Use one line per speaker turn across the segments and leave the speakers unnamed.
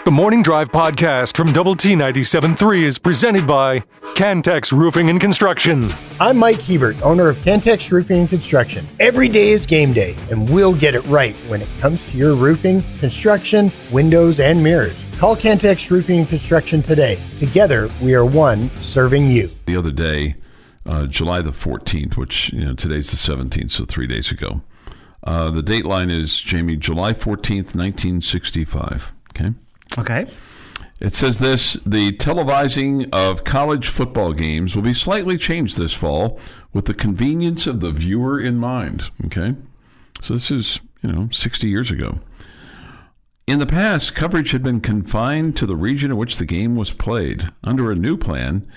The Morning Drive podcast from Double T 97.3 is presented by Cantex Roofing and Construction.
I'm Mike Hebert, owner of Cantex Roofing and Construction. Every day is game day, and we'll get it right when it comes to your roofing, construction, windows, and mirrors. Call Cantex Roofing and Construction today. Together, we are one serving you.
The other day, July the 14th, which today's the 17th, so 3 days ago. The date line is, Jamie, July 14th, 1965. Okay. It says this: the televising of college football games will be slightly changed this fall with the convenience of the viewer in mind. Okay. So this is, 60 years ago. In the past, coverage had been confined to the region in which the game was played. Under a new plan,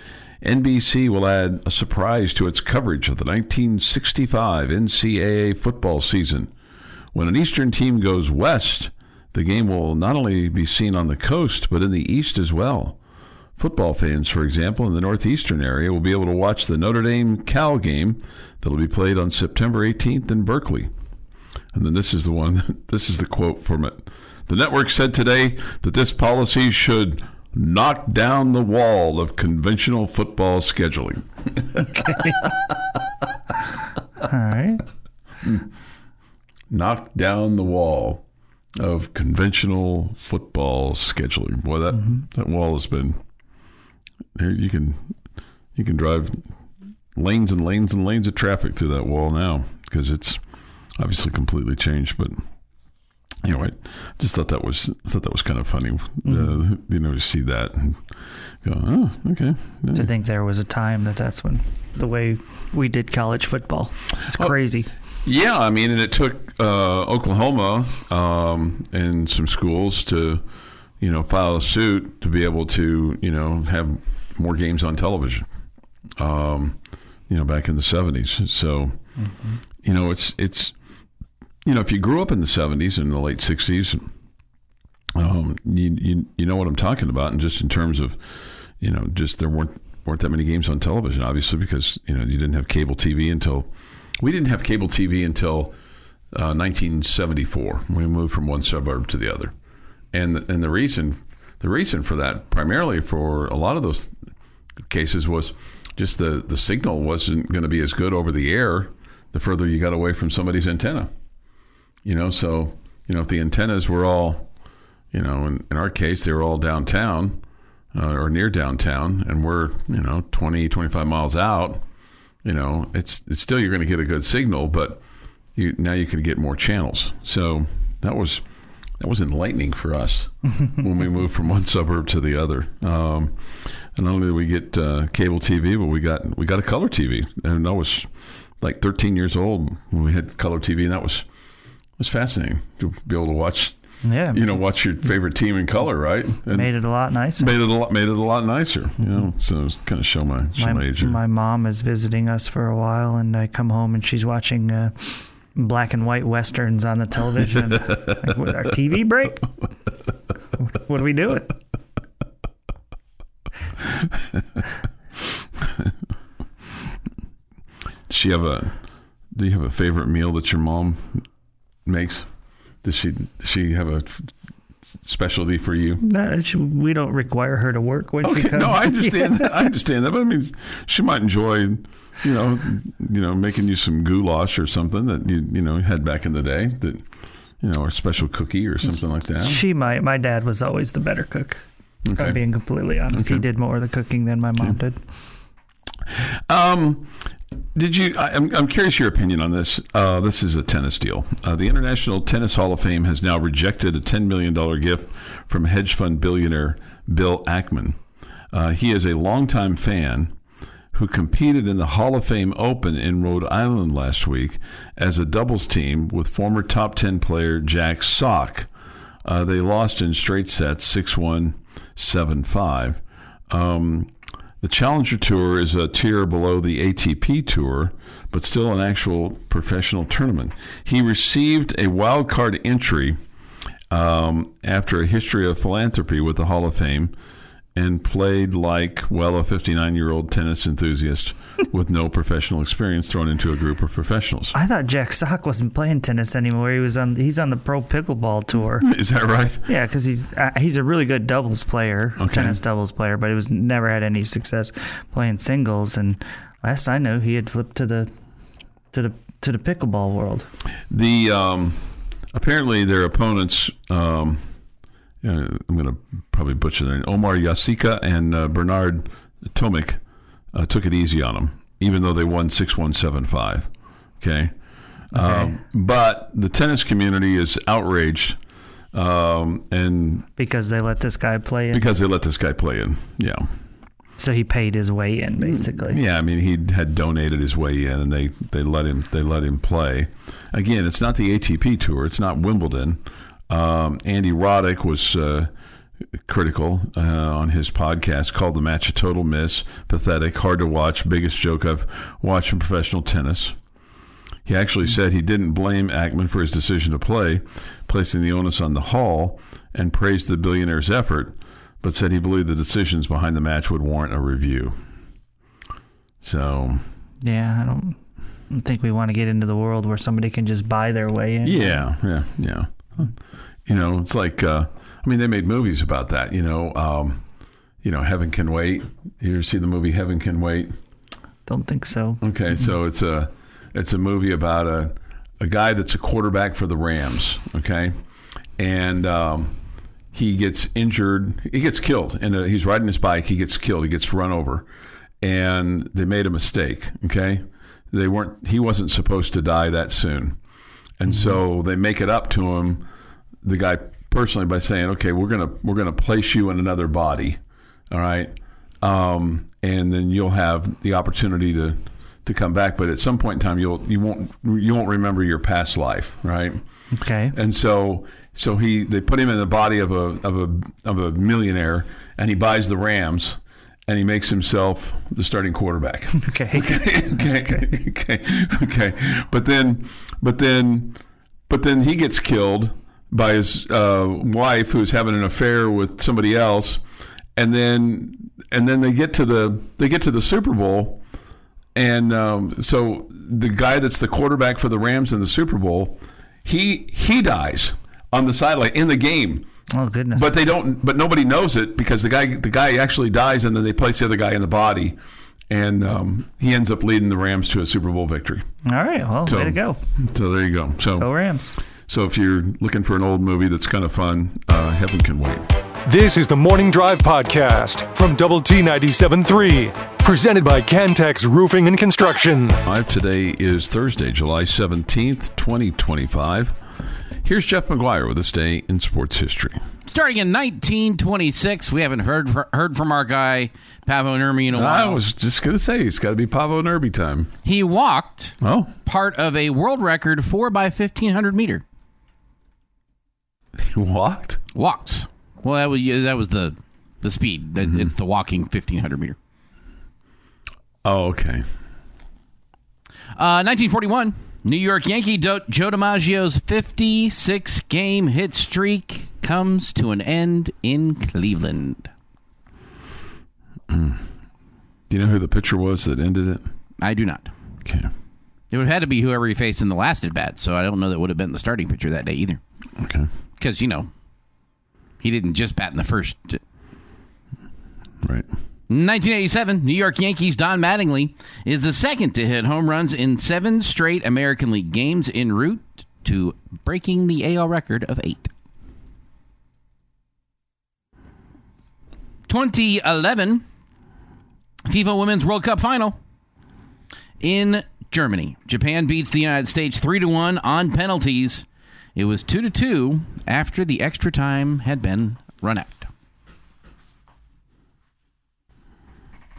NBC will add a surprise to its coverage of the 1965 NCAA football season. When an Eastern team goes west, the game will not only be seen on the coast, but in the East as well. Football fans, for example, in the Northeastern area will be able to watch the Notre Dame-Cal game that will be played on September 18th in Berkeley. And then this is the one, this is the quote from it. The network said today that this policy should knock down the wall of conventional football scheduling.
Okay. All right.
Knock down the wall of conventional football scheduling. Boy, that wall has been there. You can drive lanes and lanes and lanes of traffic through that wall now because it's obviously completely changed. But anyway, just thought that was kind of funny. To see that and go, oh, okay. Yeah.
To think there was a time that's when the way we did college football. It's crazy.
Yeah, I mean, and it took Oklahoma and some schools to, file a suit to be able to, have more games on television, back in the 70s. So, it's if you grew up in the 70s and the late 60s, you know what I'm talking about. And just in terms of, just there weren't that many games on television, obviously, because, you didn't have cable TV until... We didn't have cable TV until 1974. We moved from one suburb to the other, and the reason for that, primarily for a lot of those cases, was just the signal wasn't going to be as good over the air the further you got away from somebody's antenna. So if the antennas were all, in our case they were all downtown or near downtown, and we're 20, 25 miles out. It's still, you're going to get a good signal, but now you can get more channels. So that was enlightening for us when we moved from one suburb to the other. And not only did we get cable TV, but we got a color TV, and I was like 13 years old when we had color TV, and that was fascinating to be able to watch. Yeah, watch your favorite team in color, right? And
made it a lot nicer.
Made it a lot nicer. So kind of show my age.
My mom is visiting us for a while, and I come home and she's watching black and white westerns on the television. Like, what, our TV break? What are we doing? Do you have a favorite meal that your mom makes? Does she have a specialty for you? No, we don't require her to work when she comes.
No, I understand that. I understand that, but I mean, she might enjoy, making you some goulash or something that you had back in the day, that or a special cookie or something like that.
She might. My dad was always the better cook. Okay. If I'm being completely honest, He did more of the cooking than my mom did.
I'm curious your opinion on this. This is a tennis deal. The International Tennis Hall of Fame has now rejected a $10 million gift from hedge fund billionaire Bill Ackman. He is a longtime fan who competed in the Hall of Fame Open in Rhode Island last week as a doubles team with former top 10 player Jack Sock. They lost in straight sets, 6-1, 7-5. The Challenger Tour is a tier below the ATP Tour, but still an actual professional tournament. He received a wild card entry after a history of philanthropy with the Hall of Fame, and played like, well, a 59-year-old tennis enthusiast with no professional experience thrown into a group of professionals.
I thought Jack Sock wasn't playing tennis anymore. He's on the pro pickleball tour.
Is that right?
Yeah, because he's a really good doubles player, tennis doubles player, but he was never had any success playing singles. And last I know, he had flipped to the pickleball world.
The apparently their opponents. I'm going to probably butcher their name. Omar Yasika and Bernard Tomic took it easy on him, even though they won 6-1, 7-5. Okay. But the tennis community is outraged. And
because they let this guy play in?
Because they let this guy play in, yeah.
So he paid his way in, basically.
Yeah, I mean, he had donated his way in, and they let him play. Again, it's not the ATP Tour. It's not Wimbledon. Andy Roddick was critical on his podcast, called the match a total miss, pathetic, hard to watch, biggest joke I've watched in professional tennis. He actually said he didn't blame Ackman for his decision to play, placing the onus on the hall, and praised the billionaire's effort, but said he believed the decisions behind the match would warrant a review. So,
yeah, I don't think we want to get into the world where somebody can just buy their way in.
Yeah. It's like, they made movies about that, Heaven Can Wait. You ever see the movie Heaven Can Wait?
Don't think so.
Okay, so it's a movie about a guy that's a quarterback for the Rams, okay? And he gets injured. He gets killed. And he's riding his bike. He gets killed. He gets run over. And they made a mistake, okay? He wasn't supposed to die that soon. And so they make it up to him, the guy personally, by saying, okay, we're gonna place you in another body, all right? And then you'll have the opportunity to come back, but at some point in time you won't remember your past life, right?
Okay.
And so they put him in the body of a millionaire, and he buys the Rams, and he makes himself the starting quarterback.
Okay.
But then he gets killed by his wife, who's having an affair with somebody else, and then they get to the Super Bowl, and so the guy that's the quarterback for the Rams in the Super Bowl, he dies on the sideline in the game.
Oh goodness!
But nobody knows it, because the guy actually dies, and then they place the other guy in the body, and he ends up leading the Rams to a Super Bowl victory.
All right, well, way to go!
So there you go. So
go Rams!
So if you're looking for an old movie that's kind of fun, Heaven Can Wait.
This is the Morning Drive Podcast from Double T 97.3, presented by Cantex Roofing and Construction.
Live today is Thursday, July 17th, 2025. Here's Jeff McGuire with this day in sports history.
Starting in 1926, we haven't heard from our guy, Paavo Nurmi, in a while.
I was just going to say, it's got to be Paavo Nurmi time.
He walked part of a world record 4x1500 meter.
He walked?
Walked. Well, that was the speed. It's the walking 1500 meter.
Oh, okay.
1941, New York Yankee Joe DiMaggio's 56-game hit streak comes to an end in Cleveland.
Do you know who the pitcher was that ended it?
I do not.
Okay.
It would have had to be whoever he faced in the last at bat, so I don't know that would have been the starting pitcher that day either.
Okay.
Because, he didn't just bat in the first.
Right.
1987, New York Yankees' Don Mattingly is the second to hit home runs in 7 straight American League games, en route to breaking the AL record of 8. 2011, FIFA Women's World Cup Final in Germany. Japan beats the United States 3-1 on penalties. It was 2-2 after the extra time had been run out.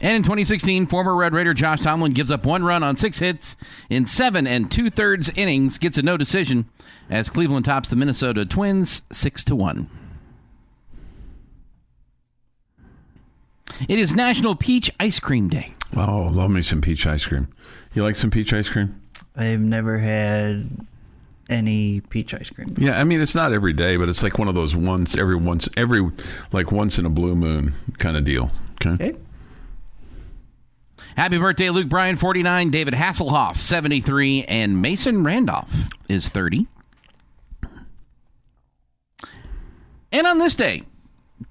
And in 2016, former Red Raider Josh Tomlin gives up 1 run on 6 hits in 7 2/3 innings, gets a no decision as Cleveland tops the Minnesota Twins 6-1. It is National Peach Ice Cream Day.
Oh, love me some peach ice cream. You like some peach ice cream?
I've never had
any peach ice cream.
Yeah, I mean, it's not every day, but it's like one of those once in a blue moon kind of deal. Okay.
Happy birthday, Luke Bryan, 49, David Hasselhoff, 73, and Mason Randolph is 30. And on this day,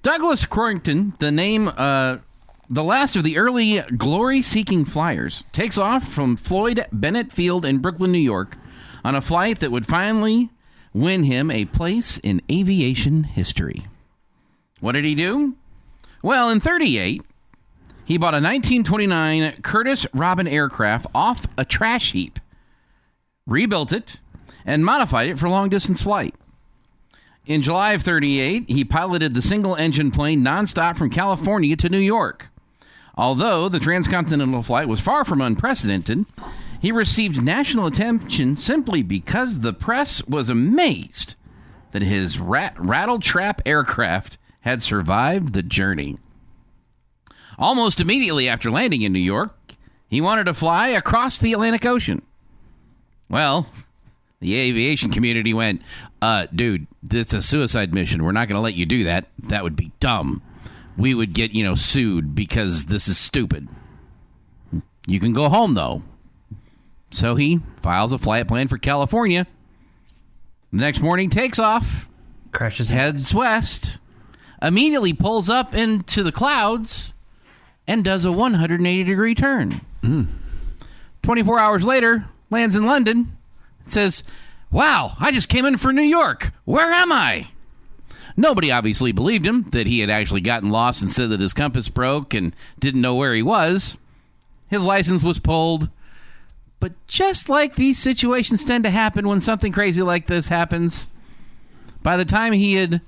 Douglas Croington, the last of the early glory-seeking flyers, takes off from Floyd Bennett Field in Brooklyn, New York, on a flight that would finally win him a place in aviation history. What did he do? Well, in 1938, he bought a 1929 Curtiss Robin aircraft off a trash heap, rebuilt it, and modified it for long-distance flight. In July of 1938, he piloted the single-engine plane nonstop from California to New York. Although the transcontinental flight was far from unprecedented, he received national attention simply because the press was amazed that his rattle-trap aircraft had survived the journey. Almost immediately after landing in New York, he wanted to fly across the Atlantic Ocean. Well, the aviation community went, dude, this is a suicide mission. We're not going to let you do that. That would be dumb. We would get, sued because this is stupid. You can go home, though. So he files a flight plan for California. The next morning, takes off, heads west, immediately pulls up into the clouds, and does a 180-degree turn. 24 hours later, lands in London, says, wow, I just came in for New York. Where am I? Nobody obviously believed him that he had actually gotten lost and said that his compass broke and didn't know where he was. His license was pulled. But just like these situations tend to happen when something crazy like this happens, by the time he had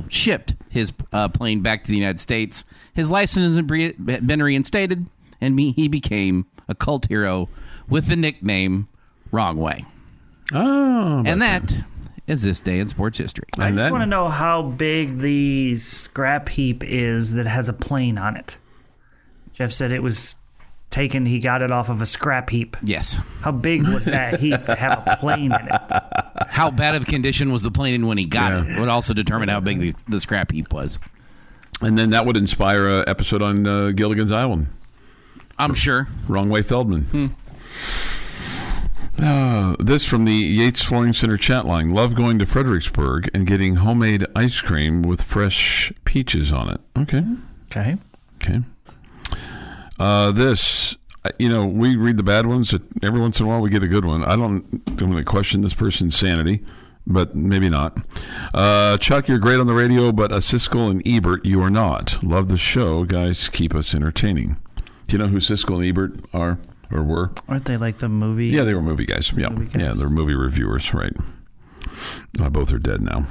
shipped his plane back to the United States, his license had been reinstated, and he became a cult hero with the nickname Wrong Way.
Oh,
and that is this day in sports history.
I just want to know how big the scrap heap is that has a plane on it. Jeff said it was taken, he got it off of a scrap heap.
Yes.
How big was that heap to have a plane in it?
How bad of condition was the plane in when he got it would also determine how big the scrap heap was.
And then that would inspire an episode on Gilligan's Island.
I'm sure.
Wrong Way Feldman. This from the Yates Flooring Center chat line. Love going to Fredericksburg and getting homemade ice cream with fresh peaches on it. Okay. This, we read the bad ones. Every once in a while we get a good one. I'm going to question this person's sanity, but maybe not. Chuck, you're great on the radio, but Siskel and Ebert, you are not. Love the show. Guys, keep us entertaining. Do you know who Siskel and Ebert are or were?
Aren't they like the movie?
Yeah, they were movie guys. Yeah, they're movie reviewers, right. Both are dead now.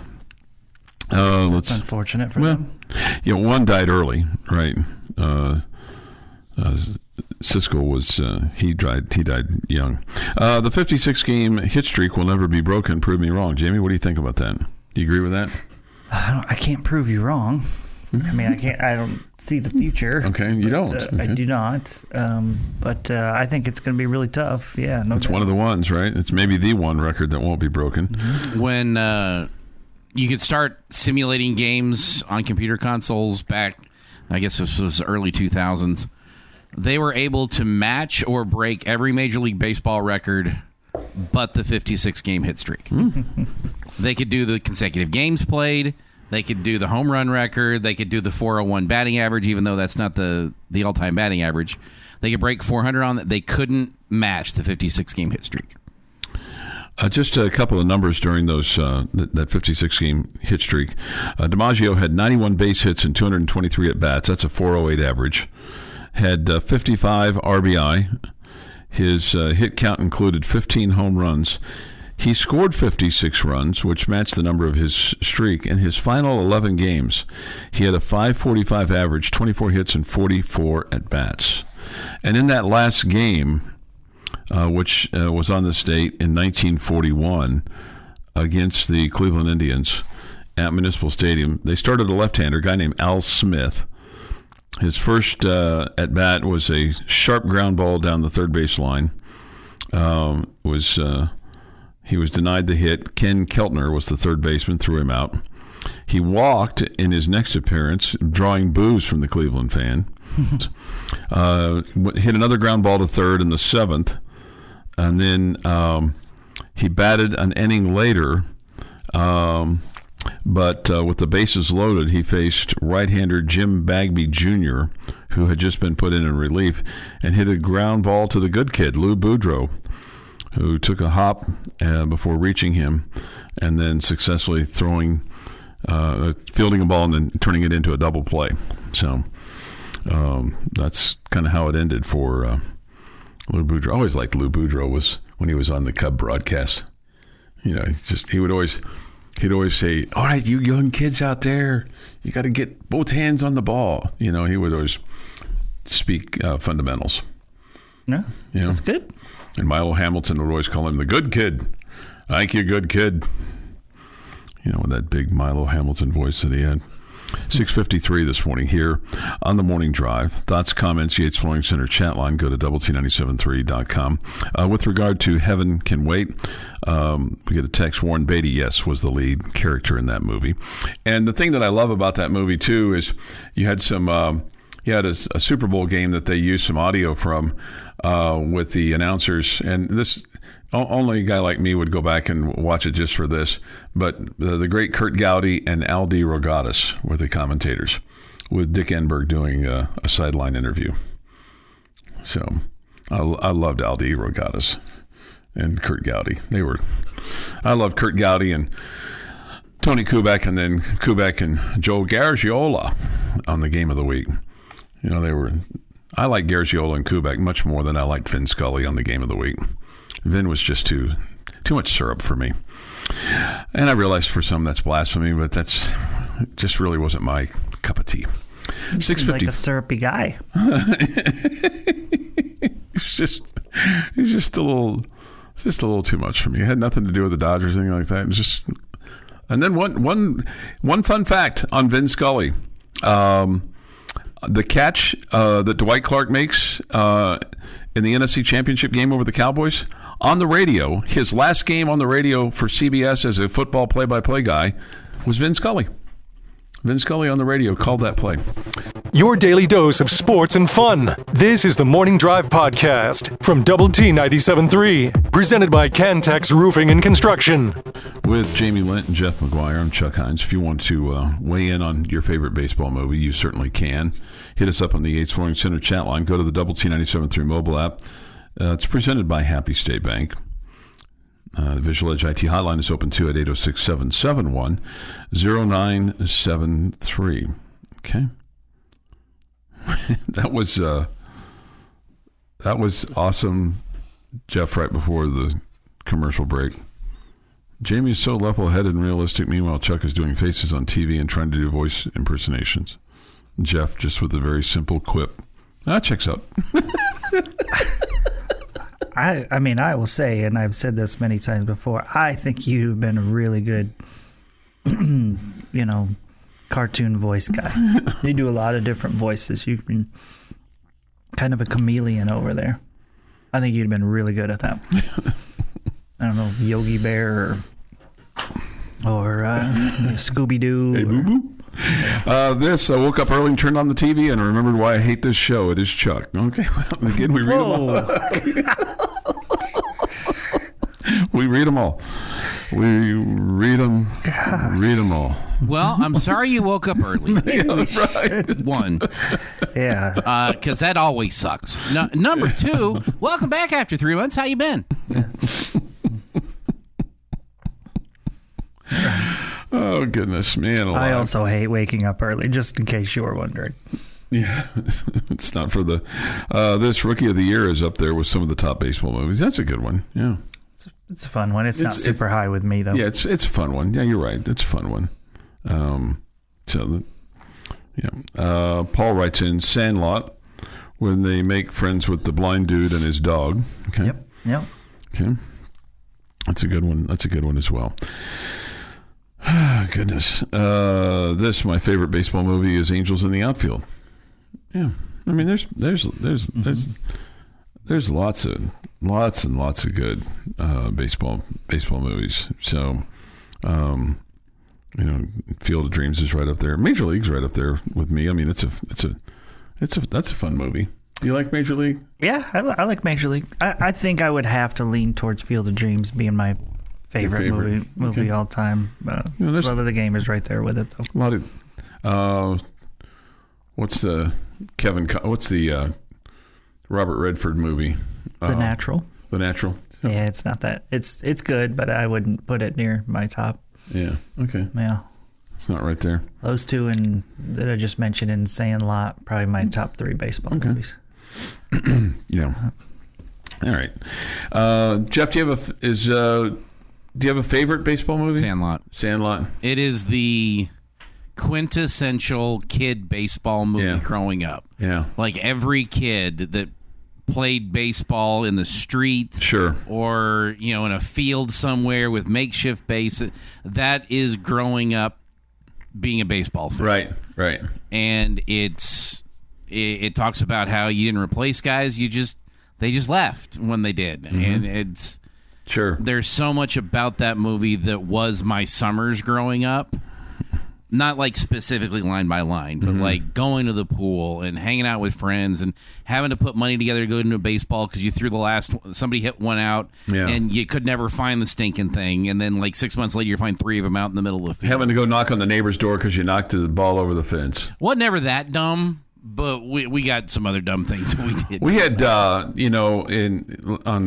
That's unfortunate for them.
One died early, right? Siskel was he died young. The 56-game hit streak will never be broken. Prove me wrong, Jamie. What do you think about that? Do you agree with that?
I can't prove you wrong. I mean, I don't see the future.
Okay, you don't. Okay.
I do not. But I think it's going to be really tough. Yeah, no.
It's one of the ones, right? It's maybe the one record that won't be broken.
Mm-hmm. When you could start simulating games on computer consoles back, I guess this was early 2000s. They were able to match or break every Major League Baseball record but the 56-game hit streak. They could do the consecutive games played. They could do the home run record. They could do the 401 batting average, even though that's not the all-time batting average. They could break 400 on that. They couldn't match the 56-game hit streak.
Just a couple of numbers during those that 56-game hit streak. DiMaggio had 91 base hits and 223 at-bats. That's a 408 average. Had 55 RBI. His hit count included 15 home runs. He scored 56 runs, which matched the number of his streak. In his final 11 games, he had a 545 average, 24 hits, and 44 at-bats. And in that last game, which was on this date in 1941 against the Cleveland Indians at Municipal Stadium, they started a left-hander, a guy named Al Smith. His first at-bat was a sharp ground ball down the third base line. He was denied the hit. Ken Keltner was the third baseman, threw him out. He walked in his next appearance, drawing boos from the Cleveland fan. Hit another ground ball to third in the seventh. And then he batted an inning later. But with the bases loaded, he faced right-hander Jim Bagby Jr., who had just been put in relief, and hit a ground ball to the good kid, Lou Boudreau, who took a hop before reaching him and then successfully fielding a ball and then turning it into a double play. So that's kind of how it ended for Lou Boudreau. I always liked Lou Boudreau when he was on the Cub broadcast. He'd always say, "All right, you young kids out there, you got to get both hands on the ball." He would always speak fundamentals.
Yeah, that's good.
And Milo Hamilton would always call him the good kid. Thank you, good kid. With that big Milo Hamilton voice that he had. 6:53 this morning here on the Morning Drive. Thoughts, comments, Yates Flooring Center chat line. Go to WT973.com. With regard to Heaven Can Wait, we get a text. Warren Beatty, yes, was the lead character in that movie. And the thing that I love about that movie, too, is you had a Super Bowl game that they used some audio from with the announcers. And this... Only a guy like me would go back and watch it just for this. But the great Kurt Gowdy and Al D. Rogatis were the commentators, with Dick Enberg doing a sideline interview. So I loved Al D. Rogatis and Kurt Gowdy. I loved Kurt Gowdy and Tony Kubek, and then Kubek and Joe Garagiola on the Game of the Week. I like Garagiola and Kubek much more than I liked Vin Scully on the Game of the Week. Vin was just too much syrup for me. And I realized for some that's blasphemy, but that's just really wasn't my cup of tea. 6:50.
Like a syrupy guy.
He's just a little too much for me. It had nothing to do with the Dodgers or anything like that. It was just. And then one fun fact on Vin Scully. The catch that Dwight Clark makes in the NFC Championship game over the Cowboys, on the radio, his last game on the radio for CBS as a football play-by-play guy was Vin Scully. Vin Scully on the radio called that play.
Your daily dose of sports and fun. This is the Morning Drive Podcast from Double T 97.3, presented by Cantex Roofing and Construction.
With Jamie Lent and Jeff McGuire, I'm Chuck Heinz. If you want to weigh in on your favorite baseball movie, you certainly can. Hit us up on the Yates Flooring Center chat line. Go to the Double T 97.3 mobile app. It's presented by Happy State Bank. The Visual Edge IT hotline is open too at 806-771-0973. Okay. That was awesome, Jeff, right before the commercial break. Jamie is so level-headed and realistic. Meanwhile, Chuck is doing faces on TV and trying to do voice impersonations. Jeff just with a very simple quip. That checks out.
I mean, I will say, and I've said this many times before, I think you've been a really good, cartoon voice guy. You do a lot of different voices. You've been kind of a chameleon over there. I think you'd been really good at that. I don't know, Yogi Bear or Scooby-Doo.
Hey, boo-boo. I woke up early and turned on the TV and remembered why I hate this show. It is Chuck. Okay, well, again, we read them all. We read them all. We read them all.
Well, I'm sorry you woke up early.
Yeah, right.
One.
Yeah.
Because that always sucks. Number two, welcome back after 3 months. How you been?
Oh, goodness, man.
I also hate waking up early, just in case you were wondering.
Yeah, it's not for the... this Rookie of the Year is up there with some of the top baseball movies. That's a good one, yeah.
It's a fun one. It's not super high with me, though.
Yeah, it's a fun one. Yeah, you're right. It's a fun one. Paul writes in Sandlot, when they make friends with the blind dude and his dog. Okay.
Yep.
Okay. That's a good one. That's a good one as well. Goodness. My favorite baseball movie is Angels in the Outfield. Yeah. I mean, there's there's lots and lots of good baseball movies. So, Field of Dreams is right up there. Major League's right up there with me. I mean, that's a fun movie. Do you like Major League?
Yeah, I like Major League. I think I would have to lean towards Field of Dreams being my favorite movie all time. Love of the Game is right there with it, though.
A lot of what's the Robert Redford movie?
The Natural.
The Natural.
Yeah, it's not that. It's good, but I wouldn't put it near my top.
Yeah. Okay.
Yeah.
It's not right there.
Those two and that I just mentioned in Sandlot, probably my top 3 baseball movies.
Yeah. All right. Jeff, do you have a favorite baseball movie?
Sandlot. It is the quintessential kid baseball movie growing up.
Yeah.
Like every kid that played baseball in the street,
sure,
or in a field somewhere with makeshift base, that is growing up being a baseball fan.
Right.
And it talks about how you didn't replace guys, they just left when they did. And it's
sure,
there's so much about that movie that was my summers growing up. Not like specifically line by line, but like going to the pool and hanging out with friends and having to put money together to go into a baseball because you threw somebody hit one out and you could never find the stinking thing. And then like 6 months later, you find 3 of them out in the middle of the field.
Having to go knock on the neighbor's door because you knocked the ball over the fence.
Wasn't ever that dumb, but we got some other dumb things that we did.
We had,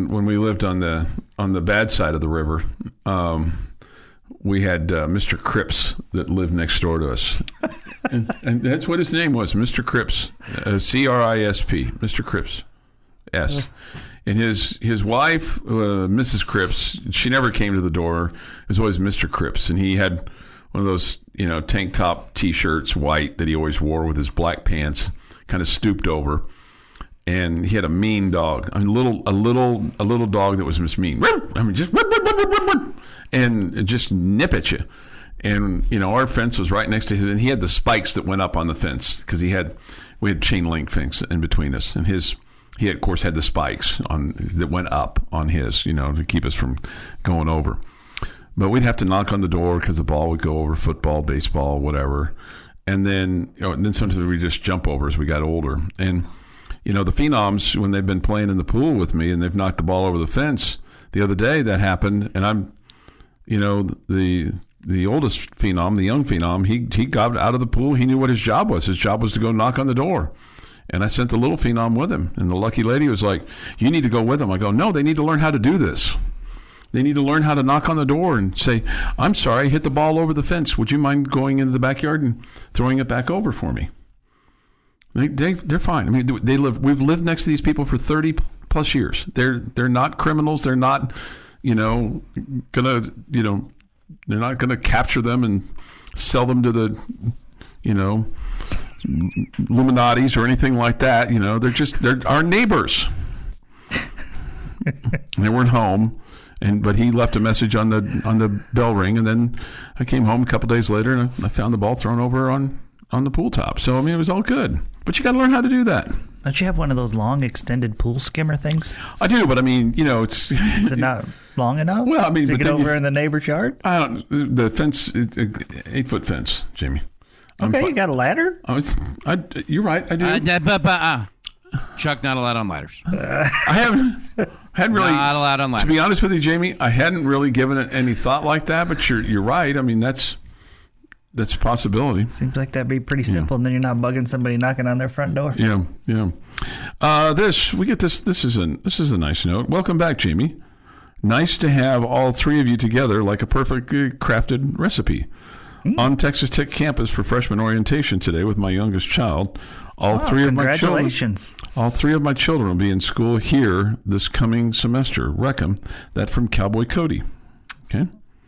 when we lived on the bad side of the river, we had Mr. Cripps that lived next door to us. and that's what his name was, Mr. Cripps, C-R-I-S-P, Mr. Cripps, S. And his wife, Mrs. Cripps, she never came to the door. It was always Mr. Cripps. And he had one of those, tank top T-shirts, white, that he always wore with his black pants, kind of stooped over. And he had a mean dog. I mean, a little dog that was just mean. I mean, just and just nip at you. And our fence was right next to his, and he had the spikes that went up on the fence because we had chain link fence in between us, and he of course had the spikes that went up on his, to keep us from going over. But we'd have to knock on the door because the ball would go over, football, baseball, whatever. And then sometimes we just jump over as we got older. And the Phenoms, when they've been playing in the pool with me and they've knocked the ball over the fence, the other day that happened, and I'm, the oldest Phenom, the young Phenom, he got out of the pool. He knew what his job was. His job was to go knock on the door. And I sent the little Phenom with him. And the lucky lady was like, you need to go with him. I go, no, they need to learn how to do this. They need to learn how to knock on the door and say, I'm sorry, I hit the ball over the fence. Would you mind going into the backyard and throwing it back over for me? They're fine. I mean, we've lived next to these people for 30 plus years. They're not criminals. They're not, they're not gonna capture them and sell them to the, Illuminatis or anything like that. They're our neighbors. They weren't home, but he left a message on the bell ring, and then I came home a couple days later and I found the ball thrown over on the pool top. So it was all good. But you got to learn how to do that.
Don't you have one of those long extended pool skimmer things?
I do, but it's...
Is it not long enough?
Well,
to get over in the neighbor's yard?
The fence, 8-foot fence, Jamie.
Okay, you got a ladder?
You're right, I do.
Chuck, not allowed on ladders.
I hadn't really...
Not allowed on ladders.
To be honest with you, Jamie, I hadn't really given it any thought like that, but you're right. I mean, that's a possibility.
Seems like that'd be pretty simple, and then you're not bugging somebody knocking on their front door.
Yeah. This is a nice note. Welcome back, Jamie. Nice to have all 3 of you together like a perfectly crafted recipe. On Texas Tech campus for freshman orientation today with my youngest child. All 3 of my children.
Congratulations.
All 3 of my children will be in school here this coming semester. Reckon that from Cowboy Cody. Okay.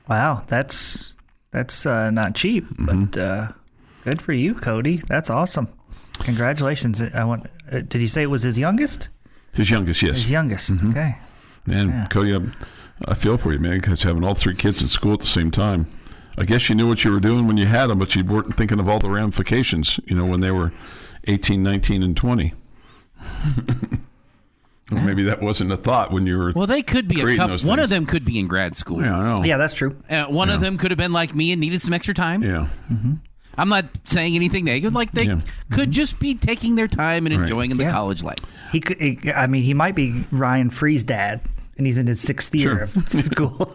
Wow, that's not cheap, but good for you, Cody. That's awesome. Congratulations. Did he say it was his youngest?
His youngest, yes.
His youngest. Okay.
Man, Cody, I feel for you, man, because having all 3 kids in school at the same time. I guess you knew what you were doing when you had them, but you weren't thinking of all the ramifications, when they were 18, 19, and 20. Or maybe that wasn't a thought when you were.
Well, they could be a couple. One of them could be in grad school.
Yeah, I know.
Yeah, that's true.
One of them could have been like me and needed some extra time.
Yeah.
Mm-hmm.
I'm not saying anything negative. Like they could just be taking their time and enjoying the college life.
He could. He might be Ryan Free's dad, and he's in his 6th year of school.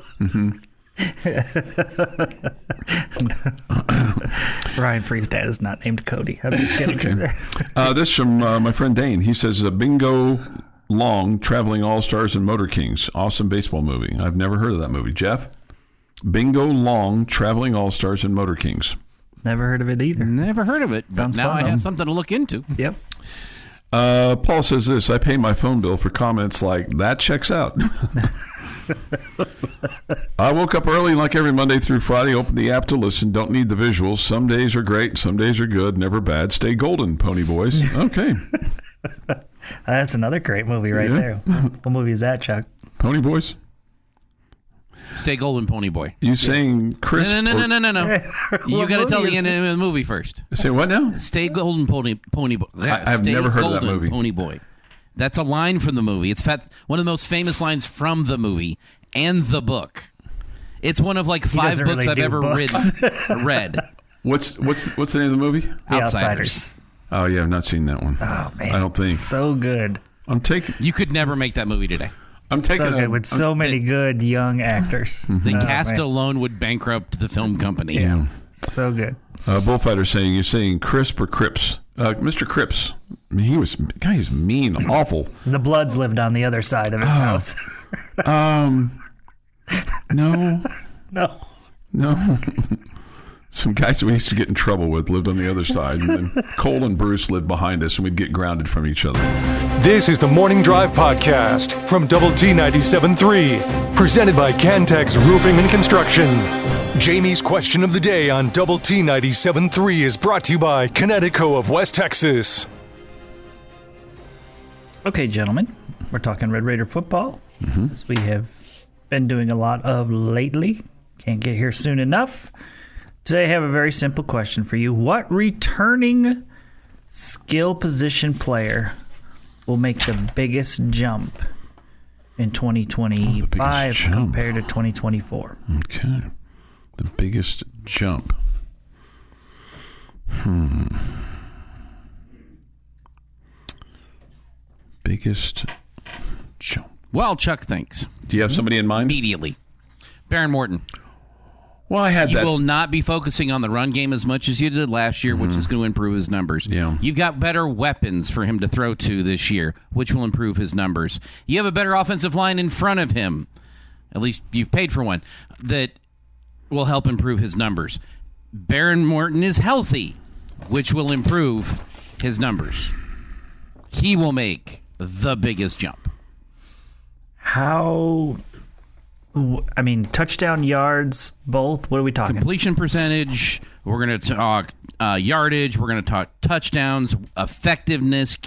Ryan Free's dad is not named Cody. I'm just kidding.
Okay. This from my friend Dane. He says, Bingo Long, Traveling All-Stars and Motor Kings. Awesome baseball movie. I've never heard of that movie. Jeff? Bingo Long, Traveling All-Stars and Motor Kings.
Never heard of it either.
Never heard of it.
Sounds
but now
fun,
I have something to look into.
Yep.
Paul says this, I pay my phone bill for comments like, that checks out. I woke up early like every Monday through Friday, opened the app to listen, don't need the visuals. Some days are great, some days are good, never bad. Stay golden, Pony Boys. Okay.
That's another great movie right there. What movie is that, Chuck?
Pony Boys?
Stay golden, Pony Boy.
You saying Chris?
No. You got to tell the end of the movie first.
Say what now?
Stay golden, Pony Boy.
I've never heard of that movie.
Pony Boy. That's a line from the movie. It's one of the most famous lines from the movie and the book. It's one of like 5 books I've ever read.
What's the name of the movie?
Outsiders.
Oh yeah, I've not seen that one.
Oh man,
I don't think
so good.
You could never make that movie today.
With so many good young actors.
The cast alone would bankrupt the film company.
Yeah, so good.
Bullfighter saying, you're saying Crisp or Cripps? Mr. Cripps. I mean, he was mean, awful.
The Bloods lived on the other side of his house.
No.
No.
Some guys we used to get in trouble with lived on the other side, and then Cole and Bruce lived behind us, and we'd get grounded from each other.
This is the Morning Drive Podcast from Double T 97.3, presented by Cantex Roofing and Construction. Jamie's question of the day on Double T 97.3 is brought to you by Connecticut of West Texas.
Okay, gentlemen, we're talking Red Raider football, as we have been doing a lot of lately. Can't get here soon enough. Today I have a very simple question for you. What returning skill position player will make the biggest jump in 2025 compared to 2024?
Okay. The biggest jump. Biggest jump.
Well, Chuck thinks.
Do you have somebody in mind?
Immediately. Baron Morton.
Well, I had that.
You will not be focusing on the run game as much as you did last year, which is going to improve his numbers.
Yeah.
You've got better weapons for him to throw to this year, which will improve his numbers. You have a better offensive line in front of him. At least you've paid for one. That will help improve his numbers. Baron Morton is healthy, which will improve his numbers. He will make the biggest jump.
Touchdown yards, both. What are we talking?
Completion percentage. We're going to talk yardage. We're going to talk touchdowns, effectiveness,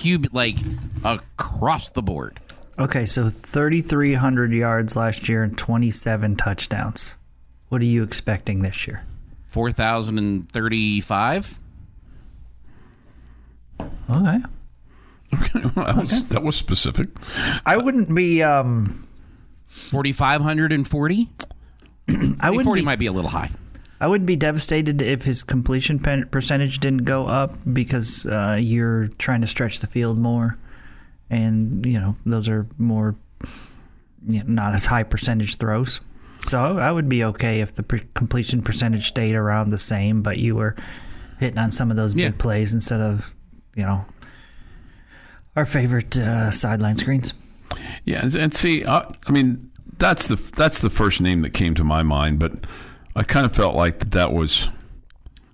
across the board.
Okay, so 3,300 yards last year and 27 touchdowns. What are you expecting this year?
4,035.
Okay.
That was specific.
I wouldn't be
4,540. I would 40 might be a little high.
I wouldn't be devastated if his completion percentage didn't go up because you're trying to stretch the field more, and those are more not as high percentage throws. So I would be okay if the completion percentage stayed around the same, but you were hitting on some of those big plays instead of our favorite sideline screens.
Yeah, and see, that's the first name that came to my mind, but I kind of felt like that was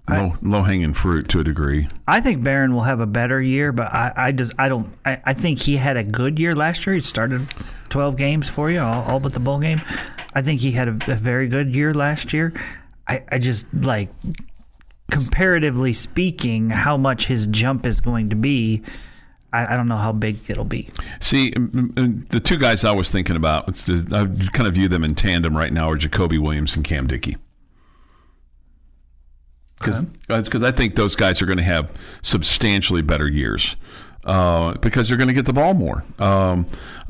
low-hanging fruit to a degree.
I think Barron will have a better year, but I think he had a good year last year. He started 12 games for you, all but the bowl game. I think he had a very good year last year. I just comparatively speaking, how much his jump is going to be. I don't know how big it'll be.
See, the two guys I was thinking about, I kind of view them in tandem right now, are Jacoby Williams and Cam Dickey. Because I think those guys are going to have substantially better years. because they're going to get the ball more. I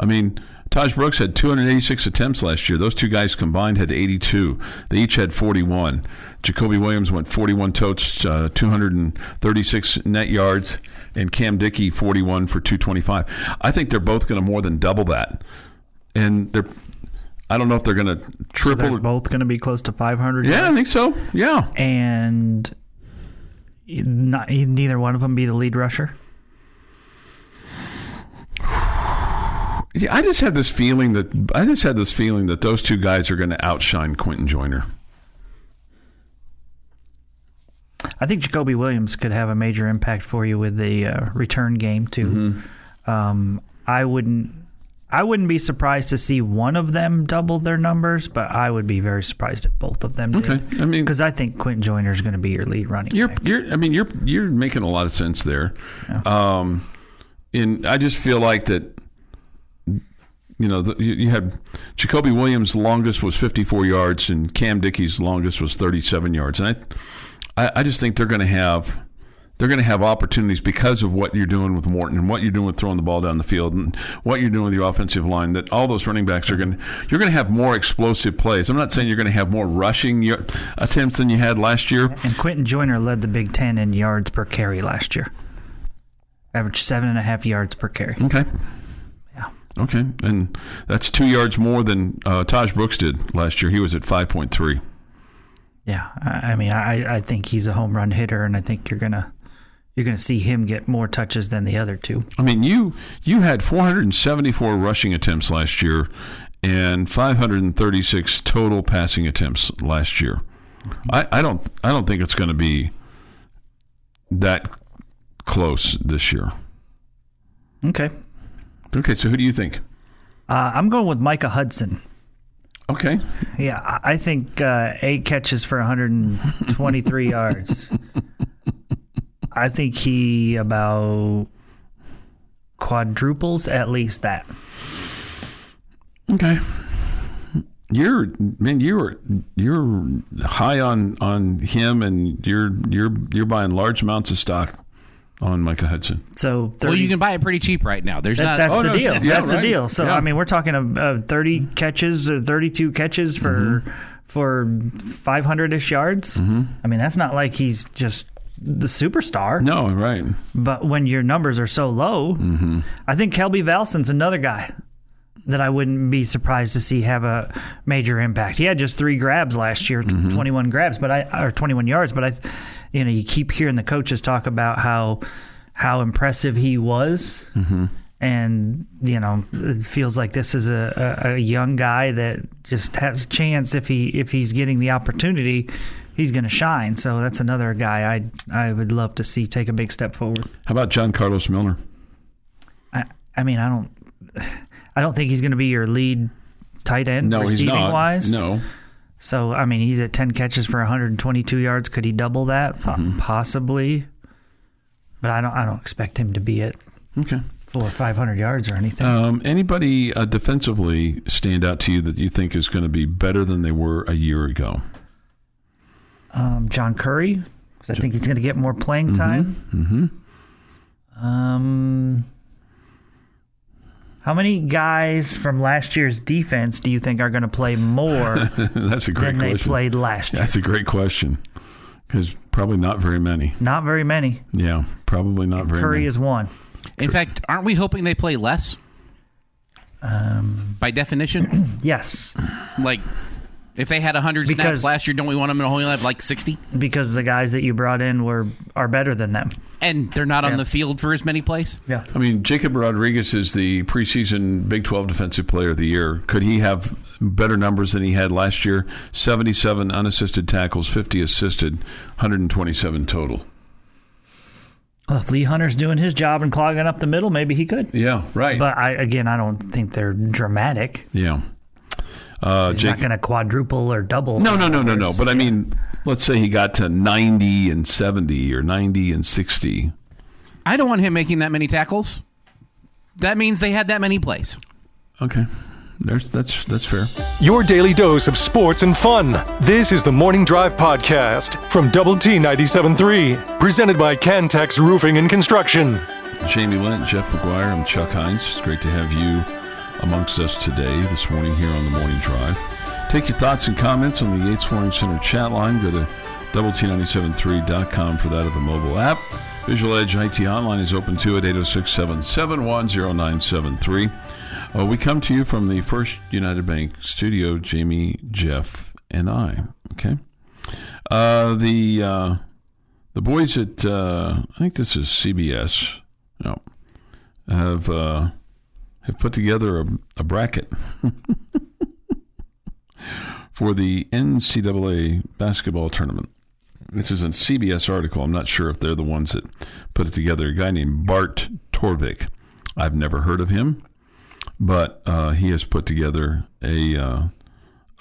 mean, Taj Brooks had 286 attempts last year. Those two guys combined had 82. They each had 41. Jacoby Williams went 41 totes, 236 net yards, and Cam Dickey 41 for 225. I think they're both going to more than double that. And I don't know if they're going to triple.
So they're both going to be close to 500 yards?
Yeah, I think so. Yeah.
And neither one of them be the lead rusher?
Yeah, I just had this feeling that those two guys are going to outshine Quentin Joyner.
I think Jacoby Williams could have a major impact for you with the return game too. Mm-hmm. I wouldn't be surprised to see one of them double their numbers, but I would be very surprised if both of them did.
Okay, I mean,
because I think Quentin Joyner is going to be your lead running back.
You're making a lot of sense there. Yeah. And I just feel like that. You had Jacoby Williams' longest was 54 yards, and Cam Dickey's longest was 37 yards. And I just think they're going to have opportunities because of what you're doing with Morton and what you're doing with throwing the ball down the field and what you're doing with your offensive line. That all those running backs you're going to have more explosive plays. I'm not saying you're going to have more rushing attempts than you had last year.
And Quentin Joyner led the Big Ten in yards per carry last year. Averaged 7.5 yards per carry.
Okay. Okay, and that's 2 yards more than Taj Brooks did last year. He was at 5.3.
Yeah, I mean, I think he's a home run hitter, and I think you're gonna see him get more touches than the other two.
I mean, you had 474 rushing attempts last year, and 536 total passing attempts last year. I don't think it's going to be that close this year. Okay, so who do you think?
I'm going with Micah Hudson.
Okay.
Yeah, I think 8 catches for 123 yards. I think he about quadruples at least that.
Okay. You're high on him, and you're buying large amounts of stock on Micah Hudson.
So
you can buy it pretty cheap right now. That's
the deal.
Yeah,
that's
right.
the deal. So
yeah.
I mean, we're talking 30 catches or 32 catches for 500-ish yards. Mm-hmm. I mean, that's not like he's just the superstar.
No, right.
But when your numbers are so low, I think Kelby Valson's another guy that I wouldn't be surprised to see have a major impact. He had just 3 grabs last year, 21 grabs, or 21 yards. But you keep hearing the coaches talk about how impressive he was, and it feels like this is a young guy that just has a chance if he's getting the opportunity, he's going to shine. So that's another guy I would love to see take a big step forward.
How about John Carlos Milner?
I mean, I don't think he's going to be your lead tight end receiving wise.
No.
So, I mean, he's at 10 catches for 122 yards. Could he double that? Possibly. But I don't expect him to be at 400 or 500 yards or anything.
Anybody defensively stand out to you that you think is going to be better than they were a year ago?
John Curry, because I think he's going to get more playing time. How many guys from last year's defense do you think are going to play more
That's a great
than
question.
they played last year?
That's a great question, because probably not very many.
Not very many.
Yeah, probably not very many.
Curry is one.
In fact, aren't we hoping they play less? By definition?
Yes.
Like, if they had 100 snaps last year, don't we want them to only have like 60?
Because the guys that you brought in are better than them.
And they're not on the field for as many plays?
Yeah.
I mean, Jacob Rodriguez is the preseason Big 12 Defensive Player of the Year. Could he have better numbers than he had last year? 77 unassisted tackles, 50 assisted, 127 total.
Well, if Lee Hunter's doing his job and clogging up the middle, maybe he could.
Yeah, right.
But I don't think they're dramatic.
Yeah.
He's not going to quadruple or double.
No. But I mean, let's say he got to 90 and 70 or 90 and 60.
I don't want him making that many tackles. That means they had that many plays.
Okay. That's fair.
Your daily dose of sports and fun. This is the Morning Drive Podcast from Double T 97.3. Presented by Cantex Roofing and Construction.
Jamie Lent, Jeff McGuire, I'm Chuck Heinz. It's great to have you amongst us today, this morning here on the Morning Drive. Take your thoughts and comments on the Yates Warning Center chat line. Go to WT973.com for that of the mobile app. Visual Edge IT Hotline is open too at 806-771-0973. We come to you from the First United Bank studio, Jamie, Jeff, and I. Okay. The boys at I think this is CBS. No, have put together a bracket for the NCAA basketball tournament. This is a CBS article. I'm not sure if they're the ones that put it together. A guy named Bart Torvik. I've never heard of him, but he has put together a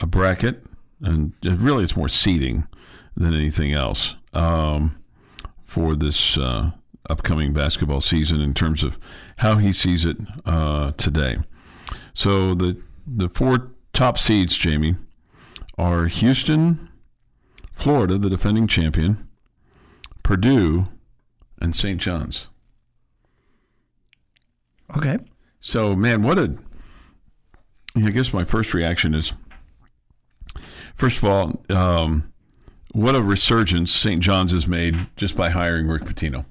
bracket, and really it's more seeding than anything else for this upcoming basketball season in terms of how he sees it today. So the 4 top seeds, Jamie, are Houston, Florida, the defending champion, Purdue, and St. John's.
Okay.
So, man, I guess my first reaction is, first of all, what a resurgence St. John's has made just by hiring Rick Pitino.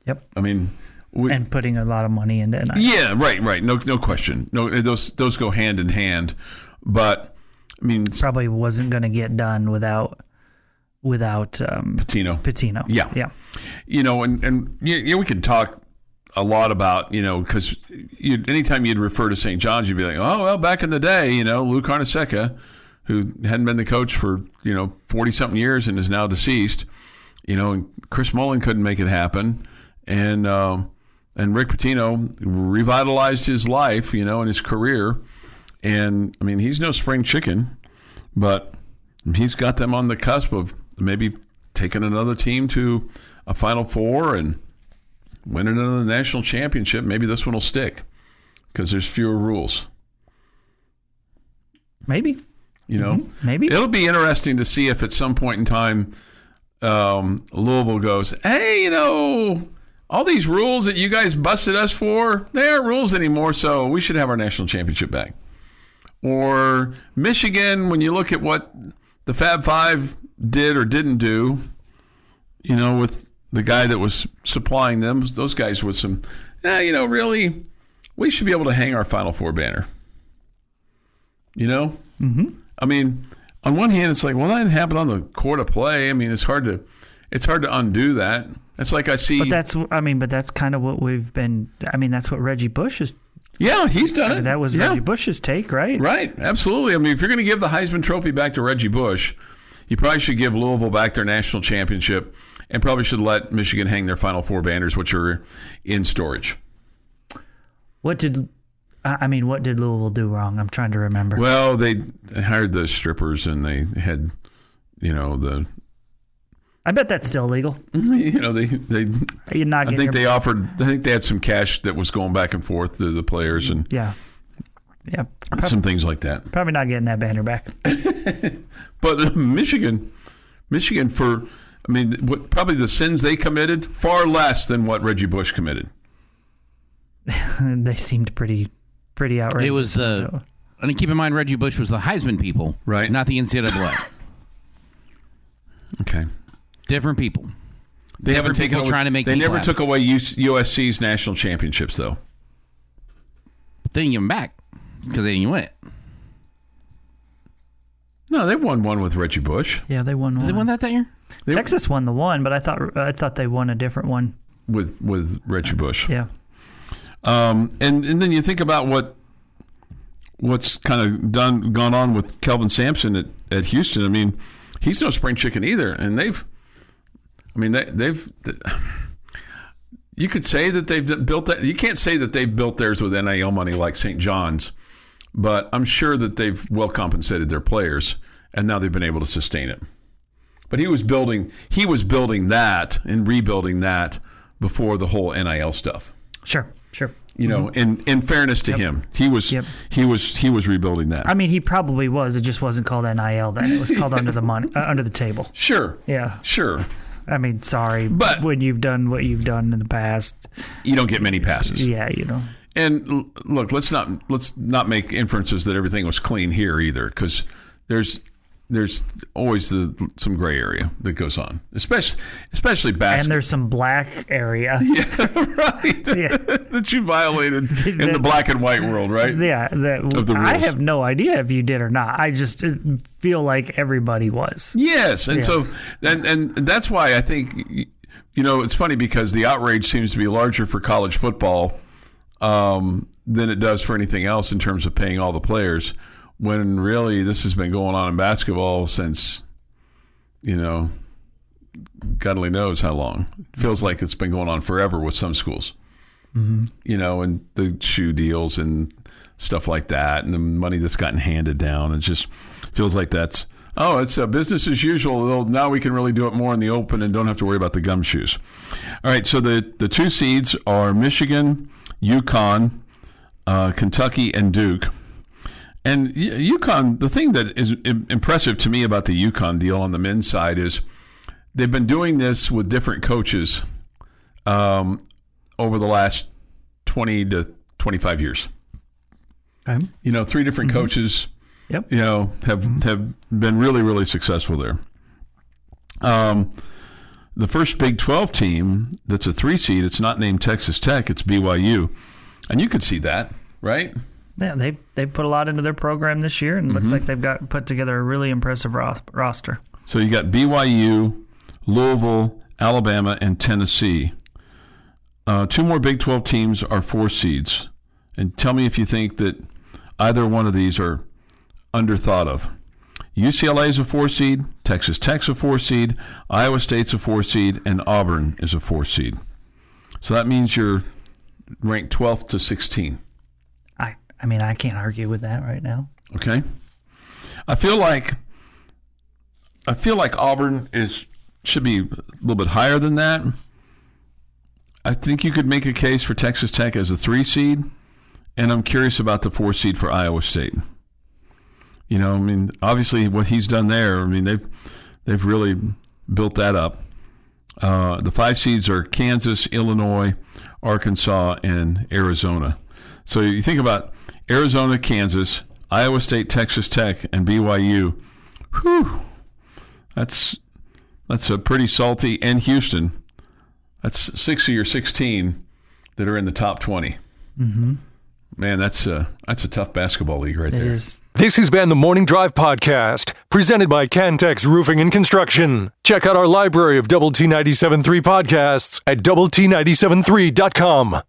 Yep.
I mean,
and putting a lot of money into it.
Yeah, right. No question. No, those go hand in hand. But I mean,
probably wasn't going to get done without Pitino.
Yeah. And we could talk a lot about, because anytime you'd refer to St. John's, you'd be like, oh, well, back in the day, Lou Carnesecca, who hadn't been the coach for 40-something years and is now deceased, and Chris Mullin couldn't make it happen, and Rick Pitino revitalized his life, and his career. And, I mean, he's no spring chicken, but he's got them on the cusp of maybe taking another team to a Final Four and winning another national championship. Maybe this one will stick because there's fewer rules.
Maybe. Maybe.
It'll be interesting to see if at some point in time Louisville goes, hey, all these rules that you guys busted us for, they aren't rules anymore, so we should have our national championship back. Or Michigan, when you look at what the Fab Five did or didn't do, with the guy that was supplying them, those guys with some, really, we should be able to hang our Final Four banner.
Mm-hmm.
I mean, on one hand, it's like, well, that didn't happen on the court of play. I mean, it's hard to undo that. It's like I see.
But that's kind of what we've been. I mean, that's what Reggie Bush is.
Yeah, he's done it.
That was Reggie Bush's take, right?
Right, absolutely. I mean, if you're going to give the Heisman Trophy back to Reggie Bush, you probably should give Louisville back their national championship and probably should let Michigan hang their Final Four banners, which are in storage.
What did Louisville do wrong? I'm trying to remember.
Well, they hired the strippers and they had, the...
I bet that's still illegal.
They
You're not
I think they had some cash that was going back and forth to the players and some things like that.
Probably not getting that banner back.
But Michigan for, probably the sins they committed, far less than what Reggie Bush committed.
They seemed pretty outrageous.
It was, and keep in mind, Reggie Bush was the Heisman people,
right?
Not the NCAA.
Okay.
Different people.
They haven't taken away,
trying to make.
They never took away USC's national championships, though.
They didn't give them back because they didn't win it.
No, they won one with Reggie Bush.
Yeah, they won one.
Did they win that year?
Texas won the one, but I thought they won a different one
with Reggie Bush.
Yeah.
And then you think about what's kind of gone on with Kelvin Sampson at Houston. I mean, he's no spring chicken either, and they've. You could say that they've built that. You can't say that they've built theirs with NIL money like St. John's, but I'm sure that they've well compensated their players, and now they've been able to sustain it. But he was building that and rebuilding that before the whole NIL stuff.
Sure.
In fairness to him, he was rebuilding that.
I mean, he probably was. It just wasn't called NIL then. It was called under the table.
Sure.
Yeah.
Sure.
I mean, sorry,
but
when you've done what you've done in the past,
you don't get many passes.
Yeah, you know.
And look, let's not make inferences that everything was clean here either, because there's always some gray area that goes on, especially basketball.
And there's some black area.
Yeah, right. Yeah. That you violated in the black and white world, right?
Yeah. I have no idea if you did or not. I just feel like everybody was.
Yes. And so, and that's why I think, it's funny because the outrage seems to be larger for college football than it does for anything else in terms of paying all the players. When really this has been going on in basketball since, God only knows how long. It feels like it's been going on forever with some schools, and the shoe deals and stuff like that, and the money that's gotten handed down. It just feels like it's business as usual. Now we can really do it more in the open and don't have to worry about the gumshoes. All right, so the 2 seeds are Michigan, UConn, Kentucky, and Duke. And UConn, the thing that is impressive to me about the UConn deal on the men's side is they've been doing this with different coaches over the last 20 to 25 years.
Okay.
3 different coaches,
Yep.
have been really, really successful there. The first Big 12 team that's a 3 seed, it's not named Texas Tech, it's BYU. And you could see that, right?
Yeah, they've put a lot into their program this year, and it looks like they've got put together a really impressive roster.
So you got BYU, Louisville, Alabama, and Tennessee. 2 more Big 12 teams are 4 seeds. And tell me if you think that either one of these are underthought of. UCLA is a 4 seed, Texas Tech's a 4 seed, Iowa State's a 4 seed, and Auburn is a 4 seed. So that means you're ranked 12th to 16.
I mean, I can't argue with that right now.
Okay. I feel like Auburn should be a little bit higher than that. I think you could make a case for Texas Tech as a 3 seed, and I'm curious about the 4 seed for Iowa State. Obviously what he's done there, they've really built that up. The 5 seeds are Kansas, Illinois, Arkansas, and Arizona. So you think about Arizona, Kansas, Iowa State, Texas Tech, and BYU. Whew. That's a pretty salty, and Houston. That's 6 of your 16 that are in the top 20.
Mm-hmm.
Man, that's a tough basketball league right there.
It is.
This has been the Morning Drive Podcast, presented by Cantex Roofing and Construction. Check out our library of Double T 97.3 podcasts at doublet97.3.com.